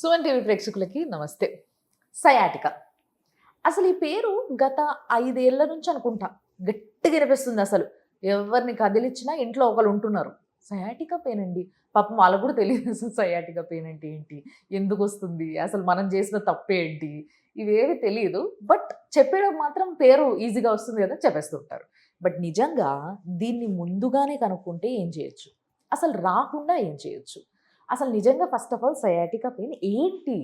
Suman TV ప్రేక్షకులకి నమస్తే. Sciatica అసలు ఈ పేరు గత 5 ఏళ్ల నుంచి అనుకుంటా గట్టిగా వినిపిస్తుంది. అసలు ఎవరిని కదిలిచ్చినా ఇంట్లో ఒకరు ఉంటున్నారు. సయాటికా పెయిన్ అండి. పాపం వాళ్ళకు కూడా తెలియదు అసలు సయాటికా పెయిన్ అంటే ఏంటి, ఎందుకు వస్తుంది, అసలు మనం చేసిన తప్పేంటి, ఇవేవి తెలియదు. బట్ చెప్పేటప్పుడు మాత్రం పేరు ఈజీగా వస్తుంది కదా చెప్పేస్తుంటారు. బట్ నిజంగా దీన్ని ముందుగానే కనుక్కుంటే ఏం చేయొచ్చు, అసలు రాకుండా ఏం చేయొచ్చు, అసలు నిజంగా first of all sciatica pain ఏంటి,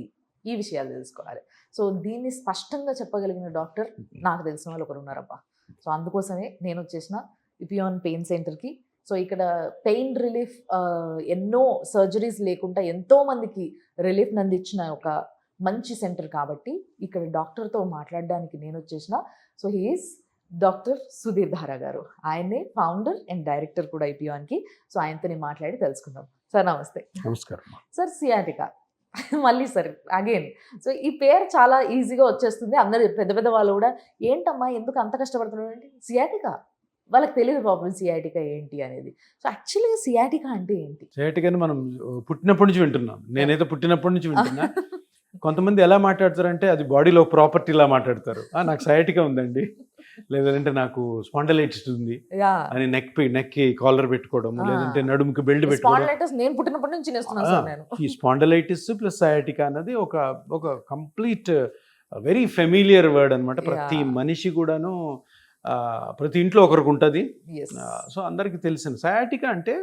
ఈ విషయాలు తెలుసుకోవాలి. సో దీన్ని స్పష్టంగా చెప్పగలిగిన డాక్టర్ నాకు తెలిసిన వాళ్ళు ఒకరు ఉన్నారబ్బా. సో అందుకోసమే నేను వచ్చేసిన ఇపియాన్ పెయిన్ సెంటర్కి. సో ఇక్కడ పెయిన్ రిలీఫ్ ఎన్నో సర్జరీస్ లేకుండా ఎంతో మందికి రిలీఫ్ అందించిన ఒక మంచి సెంటర్ కాబట్టి ఇక్కడ డాక్టర్తో మాట్లాడడానికి నేను వచ్చేసిన. సో హీఈస్ డాక్టర్ సుధీర్ ధారా గారు. ఆయనే ఫౌండర్ అండ్ డైరెక్టర్ కూడా ఇపియాన్కి. సో ఆయనతో నేను మాట్లాడి తెలుసుకుందాం. సార్ నమస్తే. నమస్కారం సార్. సియాటికా మళ్ళీ సార్ అగైన్. సో ఈ పేరు చాలా ఈజీగా వచ్చేస్తుంది. అందరు పెద్ద పెద్ద వాళ్ళు కూడా ఏంటమ్మా ఎందుకు అంత కష్టపడుతున్నాడు అంటే సియాటికా, వాళ్ళకి తెలియదు పాపం సియాటికా ఏంటి అనేది. సో యాక్చువల్గా సియాటికా అంటే ఏంటి? సయాటికాని మనం పుట్టినప్పటి నుంచి వింటున్నాం. నేనైతే పుట్టినప్పటి నుంచి వింటున్నా. కొంతమంది ఎలా మాట్లాడతారంటే అది బాడీలో ప్రాపర్టీలా మాట్లాడతారు. నాకు సయాటికా ఉందండి, లేదంటే నాకు స్పాండలైటిస్ ఉంది అని నెక్కి కాలర్ పెట్టుకోవడం, లేదంటే నడుముకి బెల్ట్ పెట్టుకోవడం. నేను పుట్టినప్పటి నుంచి ఈ స్పాండలైటిస్ ప్లస్ సయాటికా అన్నది ఒక కంప్లీట్ వెరీ ఫెమిలియర్ వర్డ్ అనమాట. ప్రతి మనిషి కూడాను ప్రతి ఇంట్లో ఒకరికి ఉంటుంది. సో అందరికి తెలిసిన సయాటికా అంటే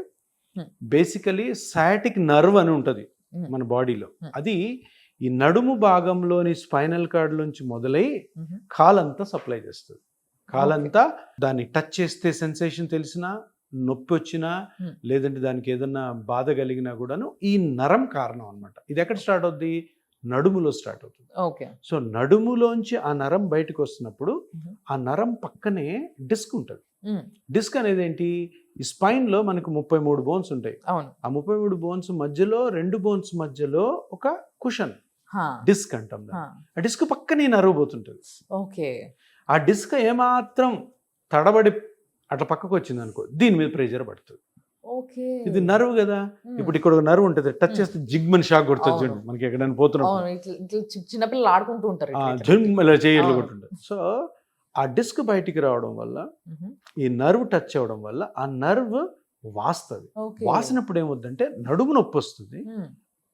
బేసికలీ సయాటిక్ నర్వ్ అని ఉంటుంది మన బాడీలో. అది ఈ నడుము భాగంలోని స్పైనల్ కార్డ్ నుంచి మొదలై కాలంతా సప్లై చేస్తుంది. కాలంతా దాన్ని టచ్ చేస్తే సెన్సేషన్ తెలిసినా, నొప్పి వచ్చినా, లేదంటే దానికి ఏదన్నా బాధ కలిగినా కూడాను ఈ నరం కారణం అనమాట. ఇది ఎక్కడ స్టార్ట్ అవుద్ది? నడుములో స్టార్ట్ అవుతుంది. ఓకే. సో నడుములోంచి ఆ నరం బయటకు వస్తున్నప్పుడు ఆ నరం పక్కనే డిస్క్ ఉంటుంది. డిస్క్ అనేది ఏంటి? ఈ స్పైన్ లో మనకు 33 బోన్స్ ఉంటాయి. ఆ 33 బోన్స్ మధ్యలో 2 బోన్స్ మధ్యలో ఒక కుషన్ డిస్క్ అంటాం. ఆ డిస్క్ పక్కనే నరువు పోతుంటుంది. ఓకే. ఆ డిస్క్ ఏమాత్రం తడబడి అట్లా పక్కకు వచ్చింది అనుకో, దీని మీద ప్రెషర్ పడుతుంది. ఇది నర్వ్ కదా. ఇప్పుడు ఇక్కడ ఒక నర్వ్ ఉంటుంది, టచ్ చేస్తే జిగ్మని షాక్ కొడుతుంది చూడండి. మనకి ఎక్కడైనా పోతున్నప్పుడు చిన్నపిల్లలు ఆడుకుంటూ ఉంటారు, జిమ్ ఇలా చేయట్లు కొట్టుంటారు. సో ఆ డిస్క్ బయటికి రావడం వల్ల, ఈ నర్వ్ టచ్ అవ్వడం వల్ల ఆ నర్వ్ వాస్తుంది. వాసినప్పుడు ఏమవుద్దంటే నడుము నొప్పి వస్తుంది.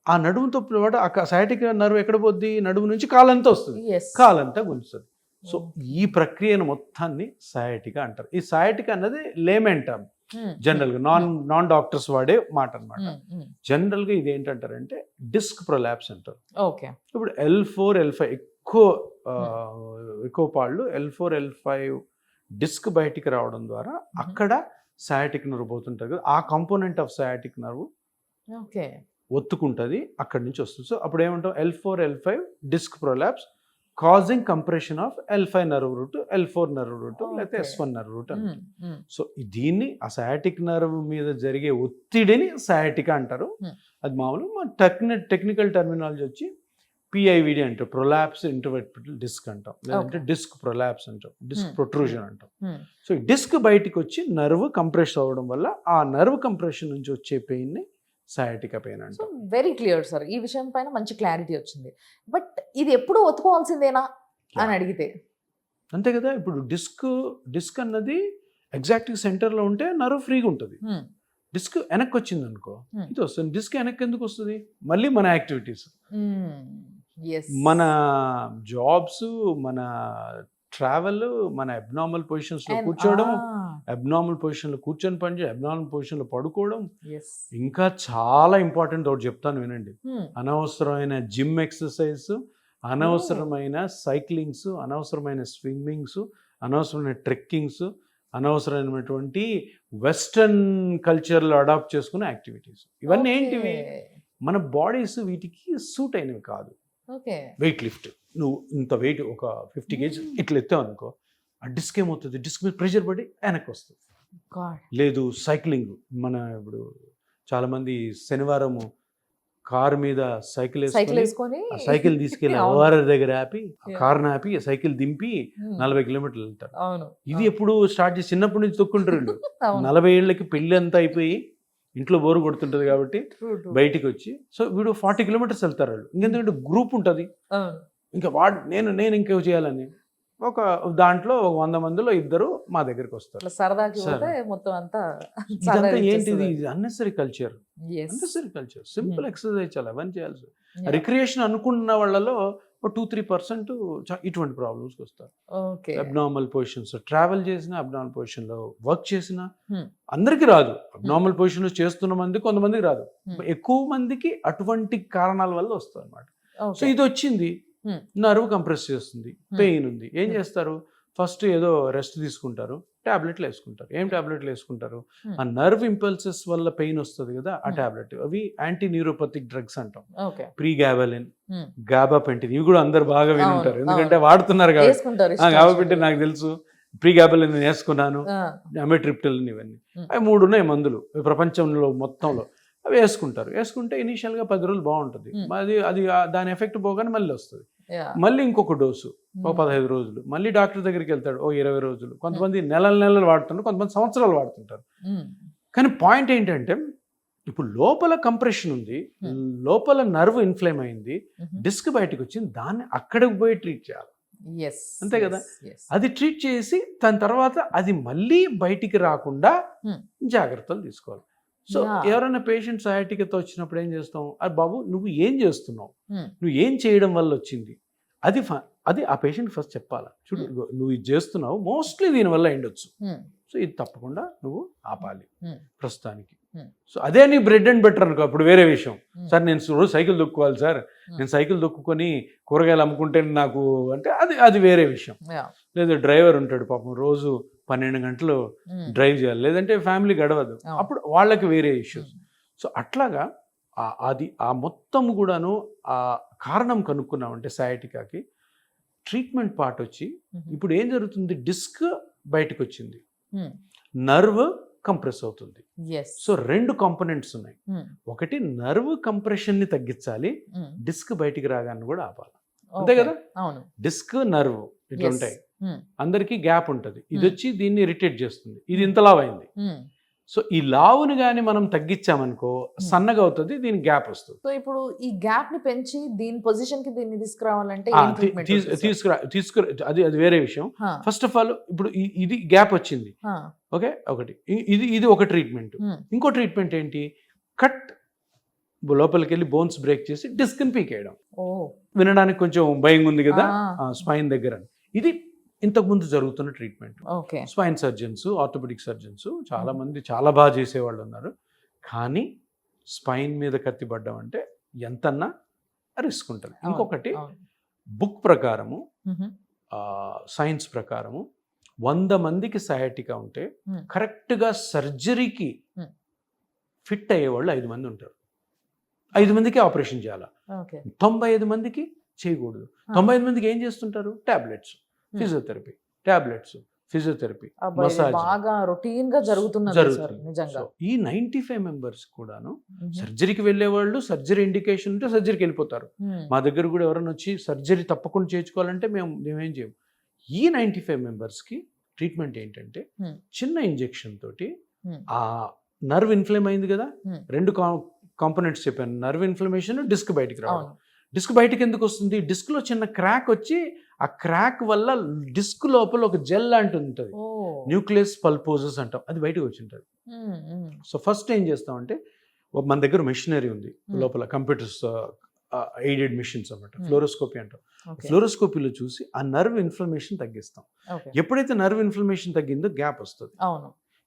ఆ నడుము నొప్పి పాటు ఆ సయాటిక్ నర్వ్ ఎక్కడ పోద్ది? నడుము నుంచి కాలంతా వస్తుంది, కాలంతా గుంజుతుంది. సో ఈ ప్రక్రియను మొత్తాన్ని సయాటికా అంటారు. ఈ సయాటికా అన్నది లేమెన్ టర్మ్, జనరల్ గా నాన్ డాక్టర్స్ వాడే మాట అనమాట. జనరల్ గా ఇది ఏంటంటారంటే డిస్క్ ప్రొలాప్స్ అంటారు. ఇప్పుడు L4 L5 ఎక్కువ పాళ్ళు L4 L5 డిస్క్ బయటికి రావడం ద్వారా అక్కడ సయాటిక్ నర్వ్ పోతుంటుంది కదా, ఆ కాంపోనెంట్ ఆఫ్ సయాటిక్ నర్వ్ ఒత్తుకుంటుంది, అక్కడి నుంచి వస్తుంది. సో అప్పుడు ఏమంటాం? L4 L5 disc prolapse causing compression of L5 nerve root, L4 nerve root, లేకపోతే S1 నర్వ్ రూట్ అని. సో దీన్ని ఆ సయాటిక్ నర్వ్ మీద జరిగే ఒత్తిడిని సయాటికా అంటారు. అది మామూలు టెక్నికల్ టర్మినాలజీ వచ్చి PIVD అంటాం, ప్రొలాప్స్ ఇంటర్వెర్టిబ్రల్ డిస్క్ అంటాం, లేదంటే డిస్క్ ప్రొలాప్స్ అంటాం, డిస్క్ ప్రొట్రూజన్ అంటాం. సో ఈ డిస్క్ బయటికి వచ్చి నర్వ్ కంప్రెస్ అవ్వడం వల్ల ఆ నర్వ్ కంప్రెషన్ నుంచి వచ్చే పెయిన్ ని సయాటికా పెయిన్ అంటాం. వెరీ క్లియర్ సార్, ఈ విషయం పైన మంచి క్లారిటీ వచ్చింది. బట్ ఇది ఎప్పుడు ఒత్తుకోవాల్సిందేనా అని అడిగితే అంతే కదా. ఇప్పుడు డిస్క్ అన్నది ఎగ్జాక్ట్ సెంటర్లో ఉంటే నర్వ్ ఫ్రీగా ఉంటుంది. డిస్క్ వెనక్కి వచ్చింది అనుకో, ఇది వస్తుంది. డిస్క్ వెనక్కి ఎందుకు వస్తుంది? మళ్ళీ మన యాక్టివిటీస్, మన జాబ్స్, మన ట్రావెల్, మన అబ్నార్మల్ పొజిషన్స్ లో కూర్చోవడం, అబ్నార్మల్ పొజిషన్ లో కూర్చొని పనిచేయడం, అబ్నార్మల్ పొజిషన్ లో పడుకోవడం, ఇంకా చాలా ఇంపార్టెంట్ ఒకటి చెప్తాను వినండి. అనవసరమైన జిమ్ ఎక్సర్సైజ్, అనవసరమైన సైక్లింగ్స్, అనవసరమైన స్విమ్మింగ్స్, అనవసరమైన ట్రెక్కింగ్స్, అనవసరమైనటువంటి వెస్టర్న్ కల్చర్లో అడాప్ట్ చేసుకునే యాక్టివిటీస్, ఇవన్నీ ఏంటివి? మన బాడీస్ వీటికి సూట్ అయినవి కాదు. వెయిట్ లిఫ్ట్, నువ్వు ఇంత వెయిట్ ఒక 50 kg ఇట్లా ఎత్తావు అనుకో, ఆ డిస్క్ ఏమవుతుంది? డిస్క్ మీద ప్రెషర్ పడి వెనక్కి వస్తుంది. లేదు సైక్లింగ్, మన ఇప్పుడు చాలా మంది శనివారము కారు మీద సైకిల్ వేసుకొని సైకిల్ తీసుకెళ్ళి అవ్వారి దగ్గర ఆపి, కారుని ఆపి సైకిల్ దింపి 40 కిలోమీటర్లు వెళ్తారు. ఇది ఎప్పుడు స్టార్ట్ చేసి చిన్నప్పటి నుంచి తొక్కుంటారు. 40 ఏళ్ళకి పెళ్లి అంతా అయిపోయి ఇంట్లో బోరు కొడుతుంటది కాబట్టి బయటికి వచ్చి, సో వీడు 40 కిలోమీటర్స్ వెళ్తారు వాళ్ళు. ఇంకెందుకంటే గ్రూప్ ఉంటుంది, ఇంకా నేను ఇంకేం చేయాలని ఒక దాంట్లో ఒక 100 మందిలో 2 మా దగ్గరికి వస్తారు. సరదాకి పోతే మొత్తం అంతా ఇదంతా ఏంటిది? ఇది అన్నెసరీ కల్చర్, సింపుల్ ఎక్సర్సైజ్ చాలా అవన్నీ చేయాల్సి. రిక్రియేషన్ అనుకున్న వాళ్ళలో 2-3% ఇటువంటి ప్రాబ్లమ్స్కి వస్తారు. అబ్నార్మల్ పొజిషన్స్ ట్రావెల్ చేసిన, అబ్నార్మల్ పొజిషన్లో వర్క్ చేసిన అందరికీ రాదు. అబ్నార్మల్ పొజిషన్లో చేస్తున్న మంది కొంతమందికి రాదు, ఎక్కువ మందికి అటువంటి కారణాల వల్ల వస్తుంది అనమాట. సో ఇది వచ్చింది, నర్వ్ కంప్రెస్ చేస్తుంది, పెయిన్ ఉంది, ఏం చేస్తారు? ఫస్ట్ ఏదో రెస్ట్ తీసుకుంటారు, టాబ్లెట్లు వేసుకుంటారు. ఏం టాబ్లెట్లు వేసుకుంటారు? ఆ నర్వ్ ఇంపల్సెస్ వల్ల పెయిన్ వస్తుంది కదా, ఆ టాబ్లెట్. అవి యాంటీ న్యూరోపతిక్ డ్రగ్స్ అంటాం. ప్రీగాబాలిన్, గాబాపెంటిన్, ఇవి కూడా అందరు బాగా విని ఉంటారు, ఎందుకంటే వాడుతున్నారు కాబట్టి. గాబాపెంటిన్ నాకు తెలుసు, ప్రీగాబాలిన్ వేసుకున్నాను, అమిట్రిప్టిలిన్, ఇవన్నీ. అవి 3 ఉన్నాయి మందులు ప్రపంచంలో మొత్తంలో. అవి వేసుకుంటే ఇనీషియల్గా 10 రోజులు బాగుంటుంది, అది దాని ఎఫెక్ట్ పోగానే మళ్ళీ వస్తుంది. మళ్ళీ ఇంకొక డోసు ఒక 15 రోజులు, మళ్ళీ డాక్టర్ దగ్గరికి వెళ్తాడు ఓ 20 రోజులు. కొంతమంది నెలలు వాడుతుంటారు, కొంతమంది సంవత్సరాలు వాడుతుంటారు. కానీ పాయింట్ ఏంటంటే, ఇప్పుడు లోపల కంప్రెషన్ ఉంది, లోపల నర్వ్ ఇన్ఫ్లేమ్ అయింది, డిస్క్ బయటకు వచ్చింది, దాన్ని అక్కడికి పోయి ట్రీట్ చేయాలి. అంతే కదా? అది ట్రీట్ చేసి దాని తర్వాత అది మళ్ళీ బయటికి రాకుండా జాగ్రత్తలు తీసుకోవాలి. సో ఎవరైనా పేషెంట్ సయాటికాతో వచ్చినప్పుడు ఏం చేస్తాం? అది బాబు నువ్వు ఏం చేస్తున్నావు, నువ్వు ఏం చేయడం వల్ల వచ్చింది, అది ఆ పేషెంట్ ఫస్ట్ చెప్పాలా. చూడు నువ్వు ఇది చేస్తున్నావు, మోస్ట్లీ దీనివల్ల అయ్యుండొచ్చు, సో ఇది తప్పకుండా నువ్వు ఆపాలి ప్రస్తుతానికి. సో అదే నీ బ్రెడ్ అండ్ బెటర్ అనుకో, అప్పుడు వేరే విషయం. సార్ నేను రోజు సైకిల్ దొక్కుకోవాలి సార్, నేను సైకిల్ దొక్కుకొని కూరగాయలు అమ్ముకుంటే నాకు అంటే అది వేరే విషయం. లేదా డ్రైవర్ ఉంటాడు పాపం, రోజు 12 గంటలు డ్రైవ్ చేయాలి, లేదంటే ఫ్యామిలీ గడవదు, అప్పుడు వాళ్ళకి వేరే ఇష్యూస్. సో అట్లాగా అది ఆ మొత్తం కూడాను ఆ కారణం కనుక్కున్నామంటే సయాటికాకి ట్రీట్మెంట్ పార్ట్ వచ్చి, ఇప్పుడు ఏం జరుగుతుంది? డిస్క్ బయటకు వచ్చింది, నర్వ్ కంప్రెస్ అవుతుంది. సో 2 కాంపోనెంట్స్ ఉన్నాయి. ఒకటి నర్వ్ కంప్రెషన్ ని తగ్గించాలి, డిస్క్ బయటికి రాగాన్ని కూడా ఆపాలి. అంతే కదా? డిస్క్ నర్వ్ ఇట్లా ఉంటాయి, అందరికి గ్యాప్ ఉంటుంది, ఇది వచ్చి దీన్ని ఇరిటేట్ చేస్తుంది, ఇది ఇంత లావు అయింది. సో ఈ లావుని కానీ మనం తగ్గించామనుకో సన్నగా అవుతుంది, దీని గ్యాప్ వస్తుంది. సో ఇప్పుడు ఈ గ్యాప్ ని పెంచి దీని పొజిషన్ కి దీన్ని తీసుకురావాలంటే అది వేరే విషయం. ఫస్ట్ ఆఫ్ ఆల్ ఇప్పుడు ఇది గ్యాప్ వచ్చింది, ఓకే, ఒకటి ఇది ఒక ట్రీట్మెంట్. ఇంకో ట్రీట్మెంట్ ఏంటి? కట్ లోపలికి వెళ్ళి బోన్స్ బ్రేక్ చేసి డిస్క్ ని పీకేయడం. వినడానికి కొంచెం భయం ఉంది కదా స్పైన్ దగ్గర. ఇది ఇంతకుముందు జరుగుతున్న treatment. Spine surgeons, orthopaedic surgeons చాలా మంది చాలా బాగా చేసేవాళ్ళు ఉన్నారు. కానీ స్పైన్ మీద కత్తిపడ్డం అంటే ఎంతన్నా రిస్క్ ఉంటుంది. ఇంకొకటి బుక్ ప్రకారము, సైన్స్ ప్రకారము 100 మందికి సయాటికా ఉంటే కరెక్ట్గా సర్జరీకి ఫిట్ అయ్యేవాళ్ళు 5 మంది ఉంటారు. 5 మందికి ఆపరేషన్ చేయాలి, 95 మందికి చేయకూడదు. 95 మందికి ఏం చేస్తుంటారు? టాబ్లెట్స్, ఫిజియోథెరపీ, మసాజ్ బాగా రొటీన్ గా జరుగుతుంది. ఈ 95 మెంబర్స్ కూడాను సర్జరీకి వెళ్ళే వాళ్ళు, సర్జరీ ఇండికేషన్ ఉంటే సర్జరీకి వెళ్ళిపోతారు. మా దగ్గర కూడా ఎవరైనా వచ్చి సర్జరీ తప్పకుండా చేయించుకోవాలంటే మేమేం చేయం. ఈ 95 మెంబర్స్కి ట్రీట్మెంట్ ఏంటంటే చిన్న ఇంజెక్షన్ తోటి ఆ నర్వ్ ఇన్ఫ్లేమ్ అయింది కదా, 2 కాంపోనెంట్స్ చెప్పాను, నర్వ్ ఇన్ఫ్లమేషన్, డిస్క్ బయటికి రావడం. డిస్క్ బయటకు ఎందుకు వస్తుంది? డిస్క్లో చిన్న క్రాక్ వచ్చి ఆ క్రాక్ వల్ల డిస్క్ లోపల ఒక జెల్ లాంటి ఉంటుంది, న్యూక్లియస్ పల్పోజస్ అంటాం, అది బయటకు వచ్చి ఉంటుంది. సో ఫస్ట్ ఏం చేస్తామంటే మన దగ్గర మెషినరీ ఉంది లోపల, కంప్యూటర్స్ ఎయిడెడ్ మిషన్స్ అన్నమాట, ఫ్లోరోస్కోపీ అంటాం. ఫ్లోరోస్కోపీలో చూసి ఆ నర్వ్ ఇన్ఫ్లమేషన్ తగ్గిస్తాం. ఎప్పుడైతే నర్వ్ ఇన్ఫ్లమేషన్ తగ్గిందో గ్యాప్ వస్తుంది.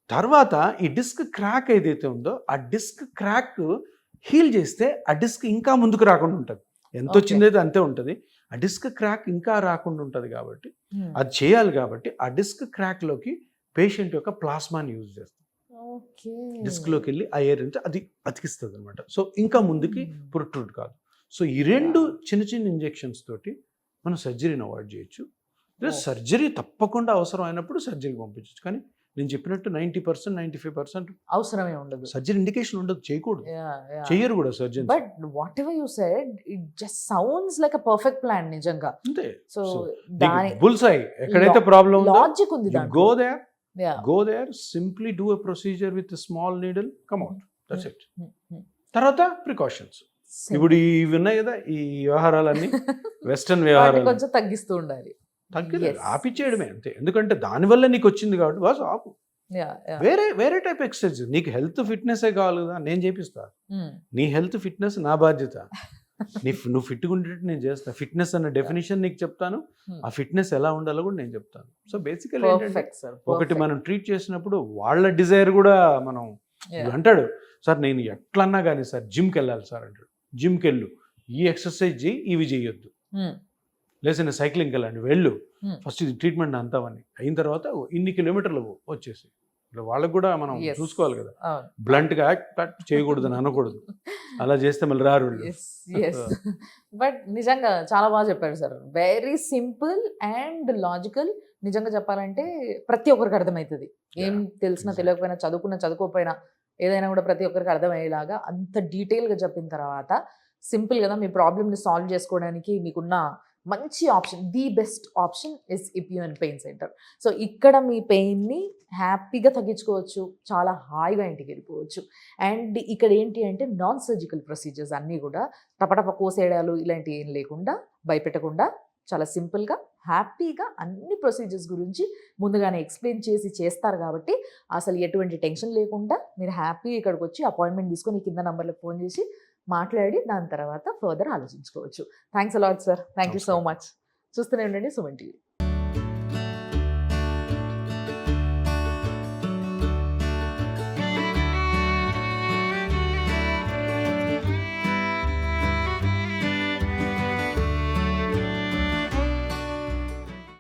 తర్వాత ఈ డిస్క్ క్రాక్ ఏదైతే ఉందో ఆ డిస్క్ క్రాక్ హీల్ చేస్తే ఆ డిస్క్ ఇంకా ముందుకు రాకుండా ఉంటుంది. ఎంత వచ్చిందైతే అంతే ఉంటుంది, ఆ డిస్క్ క్రాక్ ఇంకా రాకుండా ఉంటుంది. కాబట్టి అది చేయాలి. కాబట్టి ఆ డిస్క్ క్రాక్లోకి పేషెంట్ యొక్క ప్లాస్మాని యూజ్ చేస్తాం. డిస్క్లోకి వెళ్ళి ఆ ఎయిర్ అంటే అది అతికిస్తుంది అనమాట. సో ఇంకా ముందుకి ప్రొట్రూడ్ కాదు. సో ఈ 2 చిన్న ఇంజెక్షన్స్ తోటి మనం సర్జరీని అవాయిడ్ చేయొచ్చు. సర్జరీ తప్పకుండా అవసరం అయినప్పుడు సర్జరీకి పంపించవచ్చు. కానీ నేను చెప్పినట్టు 90%, 95% అవసరమే ఉండదు, సర్జరీ ఇండికేషన్ ఉండదు, చేయకూడదు, చెయ్యరు కూడా surgeon. But what ever you said it just sounds like a perfect plan నిజంగా. అంతే. సో దాని బుల్స్ఐ ఎక్కడైతే ప్రాబ్లం ఉందో లాజిక్ ఉంది దాంట్లో. go there, simply do a procedure with a small needle, come out. That's it. తర్వాత precautions. ఇప్పుడు ఇవి ఉన్నాయి కదా ఈ వ్యవహారాలన్నీ వెస్టర్న్ వ్యవహారాలు కొంచెం తగ్గిస్తూ ఉండాలి. Yes. ఆపిచ్చేయడమే అంతే. ఎందుకంటే దానివల్ల నీకు వచ్చింది కాబట్టి బాస్ ఆపు. వేరే వేరే టైప్ ఎక్సర్సైజ్. నీకు హెల్త్ ఫిట్నెస్ కావాలి కదా, నేను చేపిస్తా. నీ హెల్త్ ఫిట్నెస్ నా బాధ్యత. నువ్వు ఫిట్గా ఉండేటట్టు నేను చేస్తా. ఫిట్నెస్ అన్న డెఫినేషన్ నీకు చెప్తాను, ఆ ఫిట్నెస్ ఎలా ఉండాలో కూడా నేను చెప్తాను. సో బేసికల్ ఏంటంటే ఒకటి మనం ట్రీట్ చేసినప్పుడు వాళ్ళ డిజైర్ కూడా మనం అంటాడు సార్ నేను ఎట్లన్నా కానీ సార్ జిమ్కి వెళ్ళాలి సార్ అంటాడు. జిమ్కి వెళ్ళు, ఈ ఎక్సర్సైజ్ చేయి, ఇవి చేయొద్దు. లేదంటే సైక్లింగ్కి వెళ్ళండి, వెళ్ళు ఫస్ట్ ఇది ట్రీట్మెంట్ అంతావని అయిన తర్వాత ఇన్ని కిలోమీటర్లు వచ్చేసి ఇలా వాళ్ళకు కూడా మనం చూసుకోవాలి కదా. బ్లంట్గా యాక్ట్ చేయకూడదు అని అనకూడదు. అలా చేస్తే మళ్ళీ రారు. బట్ నిజంగా చాలా బాగా చెప్పారు sir. Very simple and logical. నిజంగా చెప్పాలంటే ప్రతి ఒక్కరికి అర్థమవుతుంది. ఏం తెలిసినా తెలియకపోయినా, చదువుకోకపోయినా ఏదైనా కూడా ప్రతి ఒక్కరికి అర్థమయ్యేలాగా అంత డీటెయిల్గా చెప్పిన తర్వాత సింపుల్ కదా మీ ప్రాబ్లమ్ని సాల్వ్ చేసుకోవడానికి మీకున్న మంచి option, the best option is Epione pain centre. So ఇక్కడ మీ పెయిన్ని హ్యాపీగా తగ్గించుకోవచ్చు, చాలా హాయిగా ఇంటికి వెళ్ళిపోవచ్చు. అండ్ ఇక్కడ ఏంటి అంటే నాన్ సర్జికల్ ప్రొసీజర్స్ అన్నీ కూడా టపటప కోసేయడాలు ఇలాంటివి ఏం లేకుండా, భయపెట్టకుండా చాలా సింపుల్గా హ్యాపీగా అన్ని ప్రొసీజర్స్ గురించి ముందుగానే ఎక్స్ప్లెయిన్ చేసి చేస్తారు. కాబట్టి అసలు ఎటువంటి టెన్షన్ లేకుండా మీరు హ్యాపీగా ఇక్కడికి వచ్చి అపాయింట్మెంట్ తీసుకొని కింద నంబర్లకు ఫోన్ చేసి మాట్లాడి దాని తర్వాత ఫర్దర్ ఆలోచించుకోవచ్చు. Thanks a lot sir. Thank you so much. చూస్తూనే ఉండండి సుమన్ టీవీ.